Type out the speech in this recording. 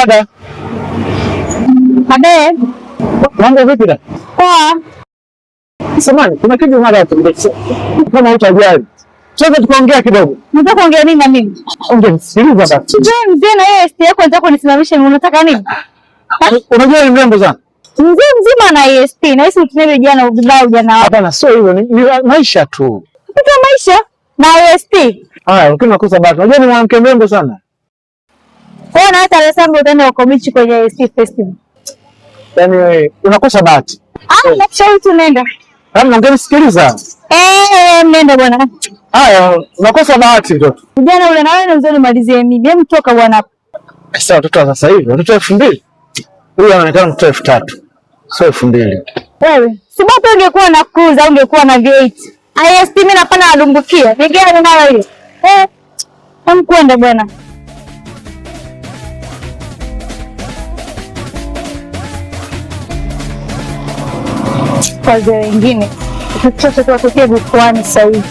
Dada. Abe. Mambo vipi dada? Poa. Samahani, kuna kitu mara tu. Kama utajali. Sasa tukaongea kidogo. Unataka kuongea nini na mimi? Ongea, sikiliza basi. Je, mzee na yeye ST yako unataka kunisimamisha, unataka nini? Unajua ni mrembo sana. Mzee mzima na EST, na hisi utunele jana ubaya ujana wako. Hapana, sio hivyo, ni maisha tu. Kupita maisha na EST. Haya, ukiwa unakosa bahati. Unajua ni mwanamke mrembo sana. Kwa na hata Alessandro utaenda uko bichi kwenye EST festival. Yaani wewe unakosa bahati. Nakushauri tu nenda. Kama ungenisikiliza. Nenda bwana. Haya, unakosa bahati mtoto. Kijana ule na wewe na mzee nimalizie mimi. Hebu toka bwana. Sasa watoto wa sasa hivi, watoto 2000. Huyu anaonekana mtoto 3000. Sio 2000. Wewe, si bado ungekuwa na cruise au ungekuwa na V8. IST mimi napana alumbukia. Ni gani nayo hiyo? Hamkwenda bwana. Kwa wengine. Tuchote tuwatokee mikoani sasa hivi.